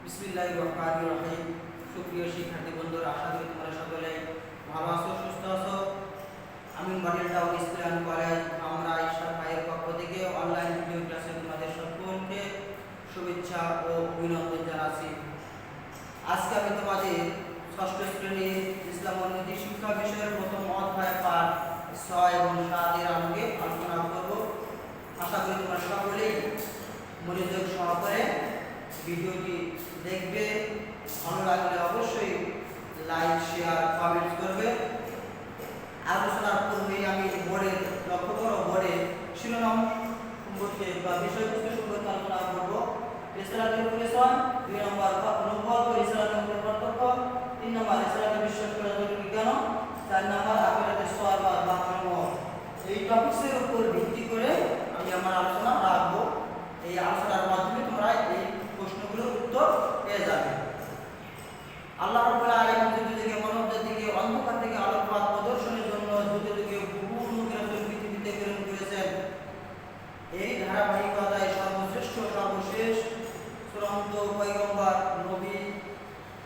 বিসমিল্লাহির রহমানির রহিম। সুপ্রিয় শিক্ষার্থী বন্ধুরা, আশা করি তোমরা সকলে ভালো আছো, সুস্থ আছো। আমি model town school and college আমরা ইশরাক ভাইয়ের পক্ষ থেকে অনলাইন ভিডিও ক্লাসে তোমাদের সকলকে শুভেচ্ছা ও অভিনন্দন জানাচ্ছি। আজকে আমি তোমাদের ষষ্ঠ শ্রেণীর ইসলাম ও নীতি শিক্ষা বিষয়ের প্রথম অধ্যায় পাঠ 6 এবং 7 এর আলোকে আলোচনা করব। আশা করি তোমরা সকলেই মনোযোগ সহকারে ভিডিওটি দেখবে। ভালো লাগলে অবশ্যই লাইক, শেয়ার, কমেন্ট করবে। আলোচনার পূর্বে আমি বোর্ডের লক্ষ্য করো, বোর্ডে শিরোনাম সম্পর্কে বা বিষয়বস্তু সম্পর্কে আলোচনা করব। রিসালাতুল ক্যালকুলেশন 2 নম্বর অনুবাদ ও রিসালাতুল পার্থক্য, 3 নম্বর রিসালাতুল বিশ্বাস করা জরুরি কেন, 4 নম্বর আখিরাতের সওয়াল বা বাক্যসমূহ। এই টপিকসের উপর ভিত্তি করে আমি আমার আলোচনা রাখবো। এই আলোচনার মাধ্যমে তোমরা এই প্রশ্নগুলোর উত্তর পেয়ে যাবে। আল্লাহ রাব্বুল আলামিন যুগে যুগে মানবজাতিকে অন্ধকার থেকে আলোর পথ প্রদর্শনের জন্য যুগে যুগে বহু নবী রাসূল পৃথিবীতে প্রেরণ করেছেন। এই ধারাবাহিকতায় সর্বশ্রেষ্ঠ, সর্বশেষ, চূড়ান্ত পয়গম্বর, নবী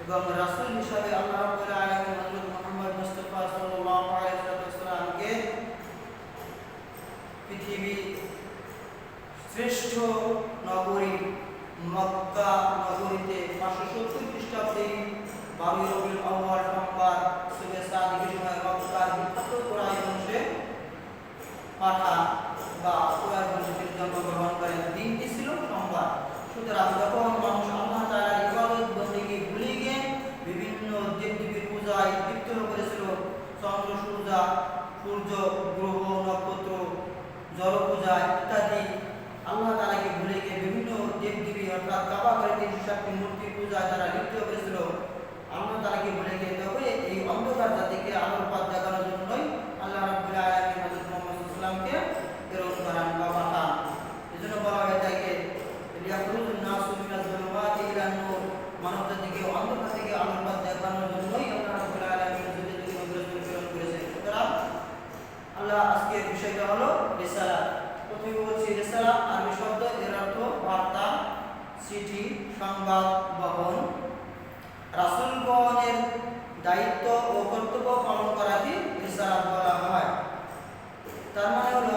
এবং রাসূল হিসাবে আল্লাহ রাব্বুল আলামিন হযরত মুহাম্মদ মুস্তাফা সাল্লাল্লাহু আলাইহি ওয়াসাল্লামকে পৃথিবীর শ্রেষ্ঠ নগরী মক্কা নগরীতে 570 খ্রিস্টাব্দে 12 রবিউল আউয়াল সোমবার সুবে সাদিকের সময় মক্কার বিখ্যাত কুরাইশ বংশে পাঠান বা কুরাইশ বংশের জন্মগ্রহণ করেন। দিনটি ছিল সোমবার। সুতরাং যখন মানুষ আল্লাহ তাআলার ইবাদত বন্দেগী ভুলে গিয়ে বিভিন্ন দেবদেবীর পূজায় লিপ্ত হয়ে পড়েছিল, চন্দ্র সূর্য গ্রহ নক্ষত্র জল পূজা ইত্যাদি আল্লাহ তাআলাকে ভুলে গিয়ে বিভিন্ন দেবদেবী অর্থাৎ কাবা ঘরে 360টি মূর্তি পূজায় তারা লিপ্ত হয়েছিল। আল্লাহ তাআলাকে ভুলে গিয়ে তবে এই অন্ধকার জাতিকে আলোর পথ দেখানোর জন্যই আল্লাহ রাব্বুল আলামিন হযরত মুহাম্মদ সাল্লাল্লাহু আলাইহি ওয়াসাল্লামকে প্রেরণ করেন বা পাঠান। এজন্য বলা হয় থাকে লিয়াখরুজুন নাসু মিনাজ যুলুমাতি ইলান নূর, মানব জাতিকে অন্ধকার থেকে আলোর পথ দেখানোর জন্যই আল্লাহ রাব্বুল আলামিন যুগে যুগে নবী রাসূল প্রেরণ করেছেন। সুতরাং আল্লাহ আজকের বিষয়টা হলো রিসালাত। প্রথমে বলছি রিসালাত আরবি শব্দ, এর অর্থ বার্তা, চিঠি, সংবাদ বহন। রাসূলগণের দায়িত্ব ও কর্তব্য পালন করাকে রিসালাত বলা হয়। তার মানে হলো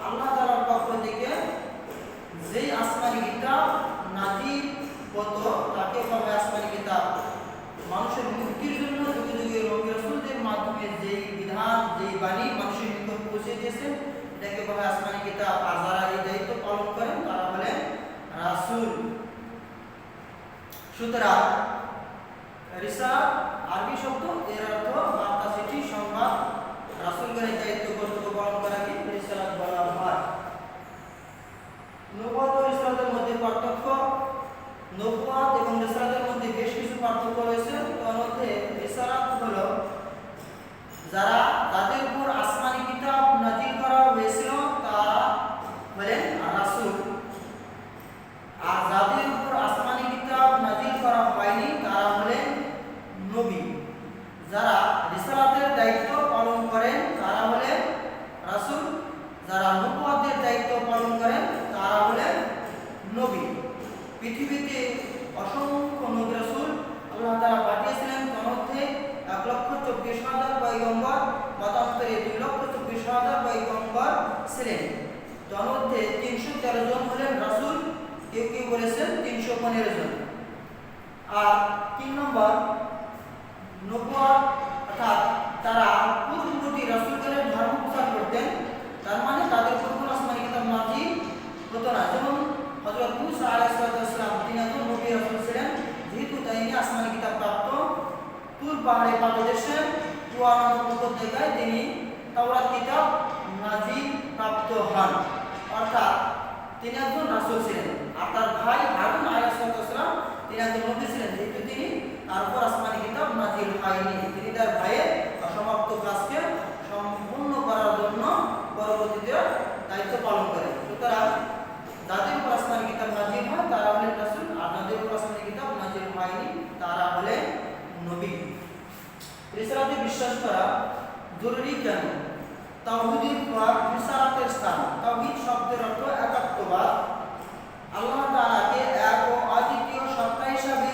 আল্লাহ তাআলার পক্ষ থেকে যেই আসমানি কিতাব নাযিল হতো তাকে বলা হয় আসমানি কিতাব। মানুষের মুক্তির জন্য যুগে যুগে নবী রাসূলদের মাধ্যমে যেই বিধান, যেই বাণী মানুষের নিকট পৌঁছে দিয়েছেন এটাকে বলা হয় আসমানি কিতাব। আর যারা এই দায়িত্ব পালন করেন তারা হলেন রাসূল। সুতরাং রিসালাত আরবি শব্দ, এর অর্থ বার্তা, চিঠি, সংবাদ। রাসূলগণের দায়িত্ব কর্তব্য পালন করাকে রিসালাত বলা হয়। নবুয়ত ও রিসালাতের মধ্যে পার্থক্য। নবুয়ত এবং রিসালাতের মধ্যে বেশ কিছু পার্থক্য রয়েছে। তার মধ্যে রিসালাত হলো যাদের উপর আসমানি কিতাব নাযিল করা হয়েছিল তারা হলেন রাসূল। আর যাদের উপর আসমানি কিতাব নাযিল করা হয়নি তারা হলেন নবী। যারা রিসালাতের দায়িত্ব পালন করেন তারা হলেন রাসূল। যারা নবুয়তের দায়িত্ব পালন করেন তারা হলেন নবী। পৃথিবীতে অসংখ্য নবী রাসূল আল্লাহ তাআলা পাঠিয়েছিলেন। তার মধ্যে 1,24,000 পয়গম্বর, মতান্তরে 2,24,000 পয়গম্বর ছিলেন। তার মধ্যে 313 জন হলেন রাসূল, কেউ কেউ বলেছেন 315 জন। আর 3 নম্বর নবুয়ত, অর্থাৎ তারা পূর্ববর্তী রাসূলগণের ধর্ম প্রচার করতেন। তার মানে তাদের উপর কোনো আসমানি কিতাব নাযিল হতো না। যেমন হযরত মূসা আলাইহিস সালাম তিনি একজন নবী রাসূল ছিলেন, যেহেতু তিনি আসমানি কিতাব প্রাপ্ত। তুর পাহাড়ে পাদদেশে তুয়া নামক উপত্যকায় তিনি তাওরাত কিতাব নাযিল প্রাপ্ত হন, অর্থাৎ তিনি একজন রাসূল ছিলেন। আর তার ভাই হারুন আলাইহিস সালাম তিনি একজন নবী ছিলেন, যেহেতু তিনি তার উপর আসমানি কিতাব নাযিল হয়নি। তিনি তার ভাইয়ের অসমাপ্ত কাজকে সম্পূর্ণ করার জন্য পরবর্তীতে দায়িত্ব পালন করেন। সুতরাং যাদের উপর আসমানি কিতাব নাযিল হয় তারা হলেন রাসূল, আর যাদের উপর আসমানি কিতাব নাযিল হয়নি তারা হলেন নবী। রিসালাতে বিশ্বাস করা জরুরি কেন? তাওহীদের পর রিসালাতের স্থান। তাওহীদ শব্দের অর্থ একাত্মবাদ। আল্লাহ তাআলাকে এক ও অদ্বিতীয় সত্তা হিসাবে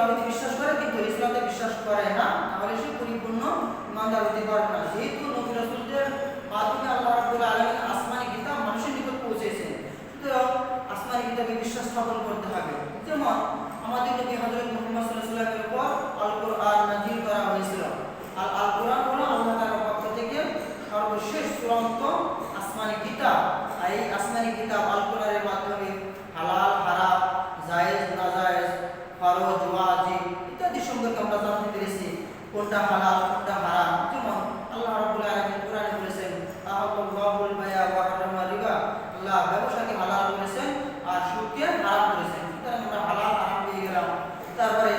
আল্লাহকে বিশ্বাস করে কিন্তু রিসালাতে বিশ্বাস করে না, তাহলে সে পরিপূর্ণ ইমানদার হতে পারবে না। যেহেতু নবী রাসূলদের মাধ্যমে আল্লাহ রাব্বুল আলামিন আসমানি কিতাব মানুষের নিকট পৌঁছেছেন, সুতরাং আসমানি কিতাবে বিশ্বাস স্থাপন করতে হবে। যেমন আমাদের নবী হযরত মুহাম্মদ সাল্লাল্লাহু আলাইহি ওয়াসাল্লামের উপর আল কোরআন নাযিল করা হয়েছিল। আর আল কোরআন হলো আল্লাহ তাআলার পক্ষ থেকে সর্বশেষ চূড়ান্ত আসমানি কিতাব। আর এই আসমানি কিতাব আল কোরআনের মাধ্যমে হালাল হারাম, জায়েজ নাজায়েজ, ফরজ ওয়াজিব ইত্যাদি সম্পর্কে আমরা জানতে পেরেছি, কোনটা হালাল কোনটা হারাম। যেমন আল্লাহ রাব্বুল আলামিন কোরআনে বলেছেন আল্লাহুল বায়া ওয়া হারামা রিবা, আল্লাহ ব্যবসাকে হালাল করেছেন আর সুদকে হারাম করেছেন। সুতরাং আমরা হালাল হারাম পেয়ে গেলাম। তারপরে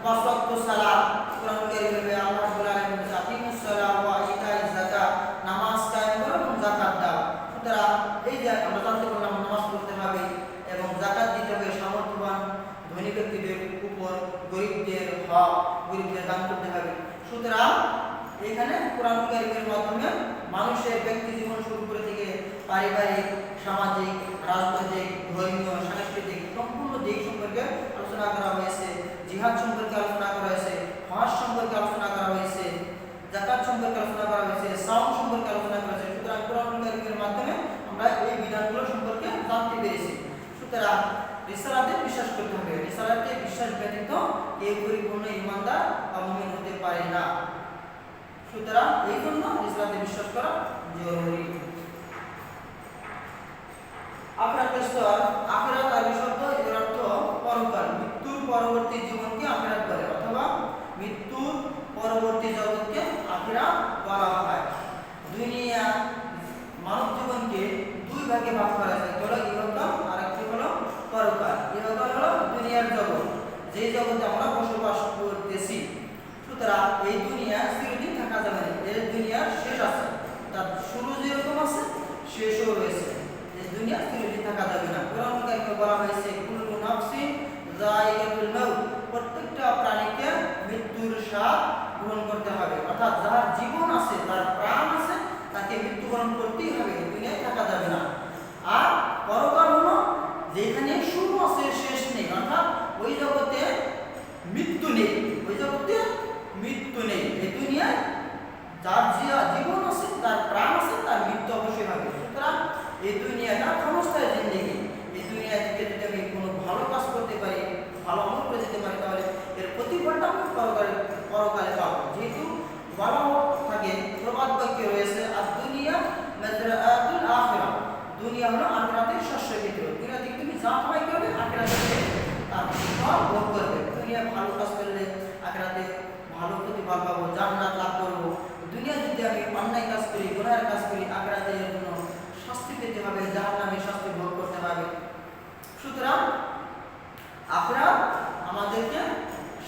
পাঁচ ওয়াক্ত সালাত কোরআন কারীমে আল্লাহ রাব্বুল আলামিন বলেছেন আকিমুস সালাত ওয়া ইতাইজ যাকাত, নামাজ কায়েম করো এবং যাকাত দাও। সুতরাং এই যে আমরা জানতে পারলাম নামাজ পড়তে হবে এবং যাকাত দিতে হবে সামর্থ্যবান ধনী ব্যক্তিদের উপর, গরিবদের হক গরিবদের দান করতে হবে। সুতরাং এখানে কোরআন কারীমের মাধ্যমে মানুষের ব্যক্তি জীবন শুরু করে থেকে পারিবারিক, সামাজিক, রাজনৈতিক, ধর্মীয়, সাংস্কৃতিক সম্পূর্ণ দিক সম্পর্কে আলোচনা করা হয়েছে। জিহাদ সম্পর্কে আলোচনা করা হয়েছে, হজ সম্পর্কে আলোচনা করা হয়েছে, যাকাত সম্পর্কে আলোচনা করা হয়েছে, সাওম সম্পর্কে আলোচনা করা হয়েছে। সুতরাং কোরআন কারীমের মাধ্যমে আমরা এই বিধানগুলো সম্পর্কে জানতে পেরেছি। সুতরাং রিসালাতে বিশ্বাস করতে হবে। রিসালাতে বিশ্বাস ব্যতীত কেউ পরিপূর্ণ ঈমানদার বা মুমিন হতে পারে না। সুতরাং এই জন্য রিসালাতে বিশ্বাস করা জরুরি। আখিরাতের স্তর, আখিরাত আরবি শব্দ এর অর্থ পরকাল, মৃত্যুর পরবর্তী জীবনকে আখিরাত বলে, অথবা মৃত্যুর পরবর্তী জগৎকে আখিরাত বলা হয়। দুনিয়া মানব জীবনকে দুই ভাগে ভাগ করা যায়, হলো ইহকাল আর একটি হলো পরকাল। ইহকাল হলো দুনিয়ার জগৎ, যে জগতে আমরা বসবাস করতেছি। সুতরাং এই দুনিয়া চিরদিন থাকা যাবে না, এই দুনিয়ার শেষ আছে, তার শুরু যেরকম আছে শেষও রয়েছে। এই দুনিয়া চিরদিন থাকা যাবে না। কোরআন কারীমে বলা হয়েছে কুল্লু নাফসিন যায়িকাতুল মাউত, প্রত্যেকটা প্রাণীকে মৃত্যুর স্বাদ গ্রহণ করতে হবে। অর্থাৎ যার জীবন আছে, তার প্রাণ আছে, তাকে মৃত্যুবরণ করতেই হবে, দুনিয়ায় থাকা যাবে না। আর পরকাল হলো যেখানে শুরু আছে শেষ নেই, অর্থাৎ ওই জগতে মৃত্যু নেই, ওই জগতে মৃত্যু নেই। এই দুনিয়ায় যার জীবন আছে, তার প্রাণ আছে, তার মৃত্যু অবশ্যই হবে। সুতরাং এই দুনিয়াটা ক্ষণস্থায়ী জিন্দেগি। এই দুনিয়া থেকে যদি আমি কোনো ভালো কাজ করতে পারি, ভালো আমল করে যেতে পারি, তাহলে এর প্রতিফলটা আমি পরকালে পাবো। যেহেতু বলা থাকে, প্রবাদ বাক্যে রয়েছে আর দুনিয়া মাযরাআতুল আখিরাহ, দুনিয়া হলো আখিরাতের শস্য ক্ষেত্র। দুনিয়া থেকে তুমি যা কামাই করবে আখিরাতে তার ফল ভোগ করবে। দুনিয়া ভালো কাজ করলে আখিরাতে ভালো প্রতিফল পাবো, জান্নাত লাভ করবো। দুনিয়া যদি আমি অন্যায় কাজ করি, গুনাহের কাজ করি, আখিরাতে এর জন্য শাস্তি পেতে হবে, জাহান্নামের শাস্তি ভোগ করতে হবে। সুতরাং আখিরাত আমাদেরকে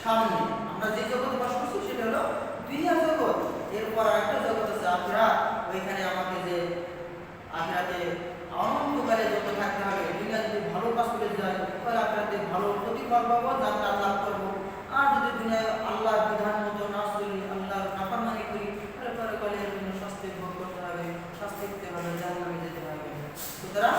সামনে, আমরা যে জগতে বাস করছি সেটা হলো দুনিয়ার জগৎ। এরপর আরেকটা জগৎ আছে আখিরাত, ওইখানে আমাকে যে আখিরাতে অনন্তকালে যত থাকতে হবে। দুনিয়া যদি ভালো কাজ করে যায় তাহলে আখিরাতে ভালো প্রতিফল পাবো, জান্নাত লাভ করবো। আর যদি দুনিয়ায় আল্লাহর বিধান মতো না চলি, আল্লাহর নাফরমানি করি, তাহলে পরকালে এর জন্য শাস্তি ভোগ করতে হবে, শাস্তি পেতে হবে, জাহান্নামে যেতে হবে। সুতরাং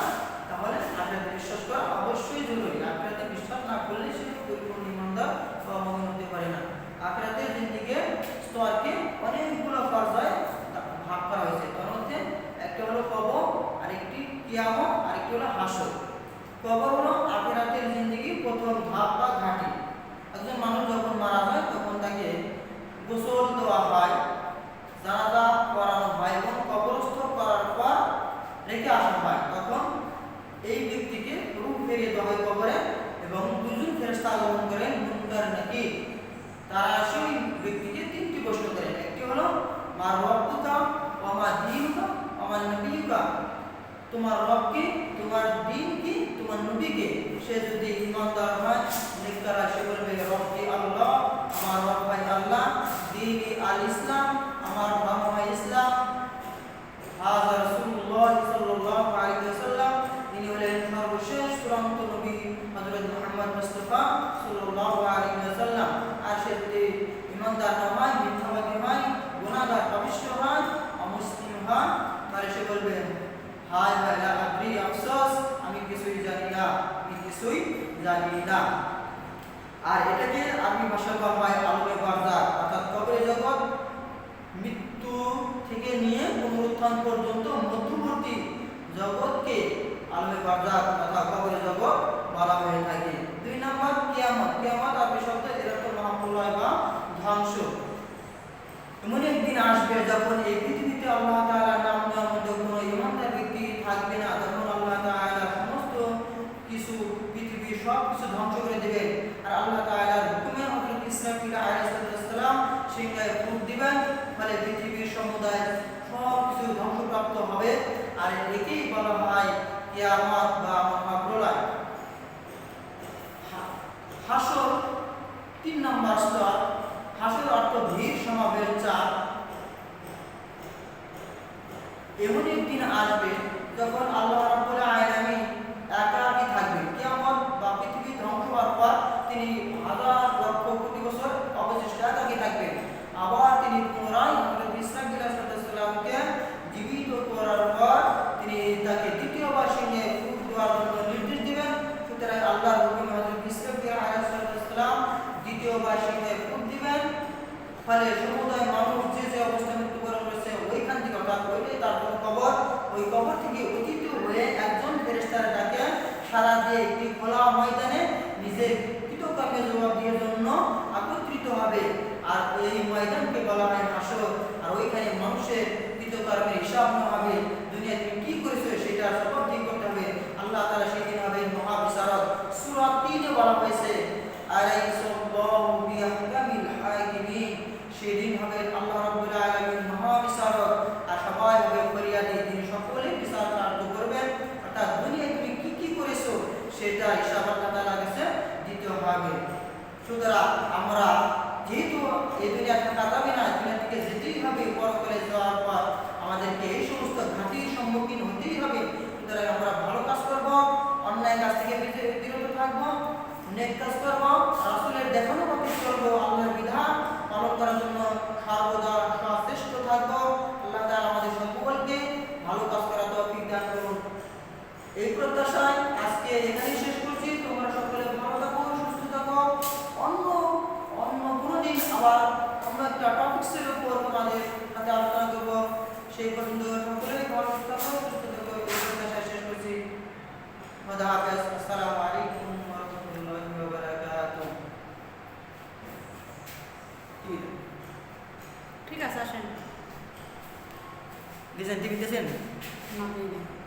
তাহলে আখিরাতে বিশ্বাস করা অবশ্যই জরুরি। আখিরাতে বিশ্বাস না করলে সে পরিপূর্ণ ঈমানদার বা মুমিন হতে পারে না। আখিরাতের জিন্দেগি স্তরকে অনেকগুলো পর্যায়ে ভাগ করা হয়েছে। তার মধ্যে একটা হলো কবর, আরেকটি কিয়ামত, আরেকটি হলো হাসর। কবর হলো আখিরাতের জিন্দেগি প্রথম ধাপ বা ঘাঁটি। একজন মানুষ যখন মারা যায় তখন তাকে গোসল দেওয়া হয়, জানাজা করানো হয় এবং কবরস্থ করার পর রেখে আসা হয়। তখন এই ব্যক্তিকে রূহ ফিরিয়ে দেওয়া হয় কবরে এবং দুজন ফেরেশতা আগমন করেন, মুনকার নাকির। তারা সেই ব্যক্তিকে তিনটি প্রশ্ন করেন। একটি হলো মা রব্বুকা ওয়া মা দীনুকা ওয়া মা নবিয়ুকা, তোমার রব কি, তোমার দ্বীন কি, তোমার নবী কে। সে যদি ঈমানদার হয়, নেককার, সে বলবে রব্বি আল্লাহ, আমার রব হয় আল্লাহ, দ্বীনি আল ইসলাম, আমার ধর্ম হয় ইসলাম, হাযা রাসূলুল্লাহ সাল্লাল্লাহু আলাইহি ওয়াসাল্লাম, তিনি হলেন সর্বশেষ চূড়ান্ত নবী হযরত মুহাম্মদ মুস্তাফা সাল্লাল্লাহু আলাইহি ওয়াসাল্লাম। আর সে যদি ঈমানদার না হয়, মিথ্যাবাদী হয়, গুনাহগার পাপিষ্ঠ হয়, অমুসলিম হয়, তাহলে সে বলবে হায় হায় লা আদরি, আফসোস, আমি কিছুই জানি না, আমি কিছুই জানি না। আর এটাকে আরবি ভাষায় বলা হয় আলমে বারজাখ, অর্থাৎ কবরে জগৎ, মৃত্যু থেকে নিয়ে পুনরুত্থান পর্যন্ত মধ্যবর্তী জগৎকে আলমে বারজাখ তথা কবরে জগৎ বলা হয়ে থাকে। 2 নম্বর কিয়ামত। কিয়ামত আরবি শব্দ এর অর্থ মহাপ্রলয় বা ধ্বংস। এমন একদিন আসবে যখন এই পৃথিবীতে আল্লাহ তাআলার নাম নেওয়ার মধ্যে কোনো ইমানদার ব্যক্তি থাকবে না। তখন আল্লাহ তাআলা সমস্ত কিছু, পৃথিবীর সব কিছু ধ্বংস করে দেবেন। আর আল্লাহ তাআলার হুকুমে হযরত ইসরাফিল আলাইহিস সালাম সিংহায় ফুঁক দিবেন, ফলে পৃথিবীর সমুদায় সব কিছু ধ্বংসপ্রাপ্ত হবে। আর একেই বলা হয় কিয়ামত বা মহাপ্রলয়। হাসর 3 নম্বর স্তর। হাসর অর্থ ভিড় সমাবেশ চাপ। এমন একদিন আসবে যখন আল্লাহ রাব্বুল আলামিন একাকী থাকবেন। কিয়ামত বা পৃথিবী ধ্বংস হওয়ার পর তিনি হাজার লক্ষ কোটি বছর অবশিষ্ট একাকী থাকবেন। আবার তিনি পুনরায় হযরত ইসরাফিল আলাইহিস সালামকে জীবিত করার পর তিনি তাকে দ্বিতীয়বার সিংহে ফুঁক দেওয়ার জন্য নির্দেশ দিবেন। সুতরাং আল্লাহর হুকুমে হযরত ইসরাফিল আলাইহিস সালাম দ্বিতীয়বার সিংহে ফুঁক দিবেন, ফলে সমুদায় মানুষ যে যে অবস্থায় মৃত্যুবরণ করেছে ওইখান থেকে, অর্থাৎ ওইটাই তার কবর, ওই কবর থেকে উত্থিত হয়ে একজন ফেরেশতার ডাকে সাড়া দিয়ে একটি খোলা ময়দানে নিজের কৃতকর্মের জবাব দেওয়ার জন্য একত্রিত হবে। আর এই ময়দানকে বলা হয় হাসর। আর ওইখানে মানুষের কৃতকর্মের হিসাব নেওয়া হবে। দুনিয়া তুমি কি করেছো সেটা জবাব দিয়ে করতে হবে। আল্লাহ তাআলা সেদিন হবেন মহাবিচারক। সূরা 3 এ বলা হয়েছে আলাইহিসসাল্লাহু বিআহকামিল হাকিমিন। সেদিন হবেন আল্লাহ রাব্বুল আলামিন মহাবিচারক, আর সবাই হবে ফরিয়াদি। তিনি সকলে বিচার কার্য করবেন, অর্থাৎ দুনিয়ায় তুমি কি কি করেছো সেটা হিসাব আল্লাহ তাআলার কাছে দিতে হবে। সুতরাং আমরা যেহেতু এই দুনিয়া থাকা যাবে না, দুনিয়া থেকে যেতেই হবে, পরকালে যাওয়ার পর আমাদেরকে এই সমস্ত ঘাটির সম্মুখীন হতেই হবে। সুতরাং আমরা ভালো কাজ করব, অন্যায় কাজ থেকে বিরত থাকবো, নেক কাজ করব, রাসূলের দেখানো পথে চলবো, আল্লাহর বিধান পালন করার জন্য সর্বদা সচেষ্ট থাকবো। আল্লাহ তাআলা আমাদের সকলকে ভালো কাজ করার তৌফিক দান করুন। এই প্রত্যাশায় আজকে এখানেই শেষ করছি। তোমরা সকলে ভালো থাকো, সুস্থ থাকো। অন্য কোনো দিন আবার অন্য একটা টপিকসের উপর তোমাদের সাথে আলোচনা করবো। সেই পর্যন্ত সকলেই ভালো থাকো, সুস্থ থাকো। এই প্রত্যাশায় শেষ করছি। খোদা হাফেজ। আসসালামু আলাইকুম ওয়া রাহমাতুল্লাহি ওয়া বারাকাতুহু। ঠিক আছে, আসেন। দিছেন টিভি দিছেন না, দিই না।